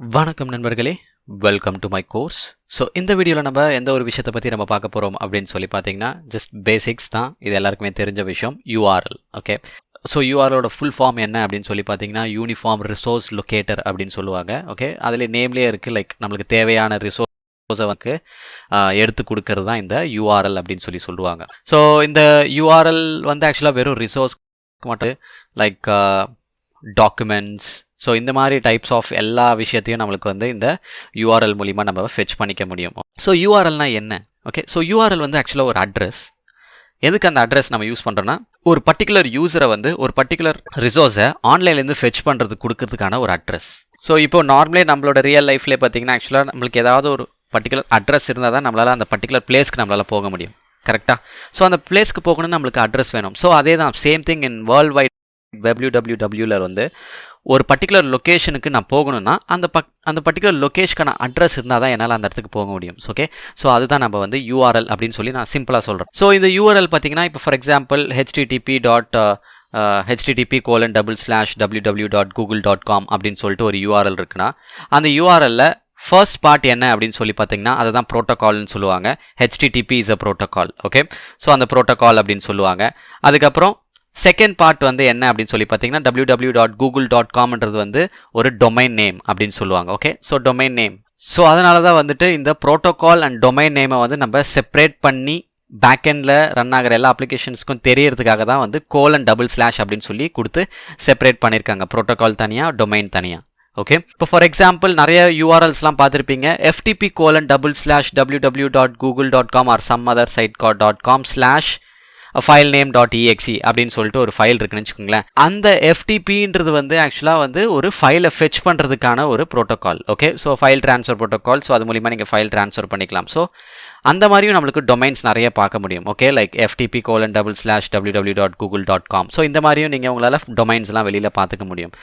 வணக்கம் நண்பர்களே, welcome to my course. So இந்த வீடியோவில் நம்ம எந்த ஒரு விஷயத்தை பற்றி நம்ம பார்க்க போகிறோம் அப்படின்னு சொல்லி பார்த்தீங்கன்னா ஜஸ்ட் பேசிக்ஸ் தான். இது எல்லாருக்குமே தெரிஞ்ச விஷயம், யூஆர்எல். ஓகே, ஸோ யூஆர்எலோட ஃபுல் ஃபார்ம் என்ன அப்படின்னு சொல்லி பார்த்தீங்கன்னா யூனிஃபார்ம் ரிசோர்ஸ் லொக்கேட்டர் அப்படின்னு சொல்லுவாங்க. ஓகே, அதில் நேம்லேயே இருக்குது, லைக் நம்மளுக்கு தேவையான ரிசோர்ஸை வந்து எடுத்து கொடுக்கறது தான் இந்த யூஆர்எல் அப்படின்னு சொல்லுவாங்க. ஸோ இந்த யூஆர்எல் வந்து ஆக்சுவலாக வெறும் ரிசோர்ஸ் மட்டும், லைக் டாக்குமெண்ட்ஸ், ஸோ இந்த மாதிரி டைப்ஸ் ஆஃப் எல்லா விஷயத்தையும் நம்மளுக்கு வந்து இந்த யூஆர்எல் மூலிமா நம்ம ஃபெச் பண்ணிக்க முடியும். ஸோ யூஆர்எல்னா என்ன? ஓகே, ஸோ யூஆர்எல் வந்து ஆக்சுவலாக ஒரு அட்ரஸ். எதுக்கு அந்த அட்ரஸ் நம்ம யூஸ் பண்ணுறோன்னா, ஒரு பர்டிகுலர் யூஸரை வந்து ஒரு பர்டிகுலர் ரிசோர்ஸை ஆன்லைன்லேருந்து ஃபெச் பண்ணுறதுக்கு கொடுக்கறதுக்கான ஒரு அட்ரஸ். ஸோ இப்போ நார்மலே நம்மளோட ரியல் லைஃப்லேயே பார்த்தீங்கன்னா ஆக்சுவலாக நம்மளுக்கு ஏதாவது ஒரு பர்டிகுலர் அட்ரஸ் இருந்தால் தான் நம்மளால் அந்த பர்டிகுலர் பிளேஸ்க்கு நம்மளால் போக முடியும். கரெக்டாக? ஸோ அந்த பிளேஸ்க்கு போகணும்னு நம்மளுக்கு அட்ரஸ் வேணும். ஸோ அதே தான் same thing in world wide wwwல வந்து ஒரு பர்டிகுலர் லொக்கேஷனுக்கு நான் போகணும்னா அந்த பர்டிகுலர் லொக்கேஷனுக்கான அட்ரஸ் இருந்தால் தான் என்னால் அந்த இடத்துக்கு போக முடியும். ஓகே, ஸோ அதுதான் நம்ம வந்து யூஆர்எல் அப்படின்னு சொல்லி நான் சிம்பிளாக சொல்கிறேன். ஸோ இந்த யூஆர்எல் பார்த்தீங்கன்னா இப்போ ஃபார் எக்ஸாம்பிள் http://www.google.com அப்படின்னு சொல்லிட்டு ஒரு யூஆர்எல் இருக்குன்னா, அந்த யூஆர்எல்ல ஃபர்ஸ்ட் பார்ட் என்ன அப்படின்னு சொல்லி பார்த்தீங்கன்னா அதை தான் ப்ரோட்டோகால்னு சொல்லுவாங்க. HTTP is a protocol. Okay, so அந்த ப்ரோட்டோகால் அப்படின்னு சொல்லுவாங்க. அதுக்கப்புறம் செகண்ட் பார்ட் வந்து என்ன அப்படின்னு சொல்லி பார்த்தீங்கன்னா www.google.comன்றது வந்து ஒரு டொமைன் நேம் அப்படின்னு சொல்லுவாங்க. Okay, so domain name. So அதனால தான் வந்துட்டு இந்த ப்ரோட்டோகால் அண்ட் டொமைன் நேமை வந்து நம்ம செப்பரேட் பண்ணி பேக்கெண்டில் ரன் ஆகிற எல்லா அப்ளிகேஷன்ஸ்க்கும் தெரியறதுக்காக தான் வந்து : அப்படின்னு சொல்லி கொடுத்து செப்பரேட் பண்ணியிருக்காங்க. ப்ரோட்டோகால் தனியாக, டொமைன் தனியாக. ஓகே, இப்போ ஃபார் எக்ஸாம்பிள் நிறைய யூஆர்எல்ஸ்லாம் பார்த்துருப்பீங்க. ftp://www.google.com R some other site.com/ filename.exe அப்படின்னு சொல்லிட்டு ஒரு ஃபைல் இருக்குன்னு வச்சுக்கோங்களேன். அந்த FTPன்றது வந்து ஆக்சுவலாக வந்து ஒரு ஃபைலை ஃபெச் பண்ணுறதுக்கான ஒரு protocol. Okay, so file transfer protocol. So அது மூலிமா நீங்கள் ஃபைல் ட்ரான்ஸ்ஃபர் பண்ணிக்கலாம். ஸோ அந்த மாதிரியும் நம்மளுக்கு டொமைன்ஸ் நிறைய பார்க்க முடியும். Okay, like ftp://www.google.com. ஸோ இந்த மாதிரியும் நீங்கள் உங்களால் டொமைன்ஸ்லாம் வெளியில் பார்த்துக்க முடியும்.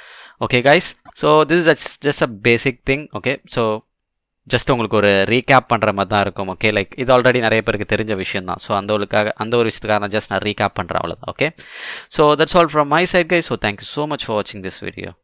Okay guys, so this is just a basic thing. Okay, so just உங்களுக்கு ஒரு ரீகேப் பண்ணுற மாதிரி தான் இருக்கும். ஓகே, லைக் இது ஆல்ரெடி நிறைய பேருக்கு தெரிஞ்ச விஷயம் தான். ஸோ அந்த ஒரு விஷயத்துக்காக நான் ஜஸ்ட் ரீகேப் பண்ணுறேன், அவ்வளோதான். Okay, so that's all from my side guys. So thank you so much for வாட்சிங் திஸ் வீடியோ.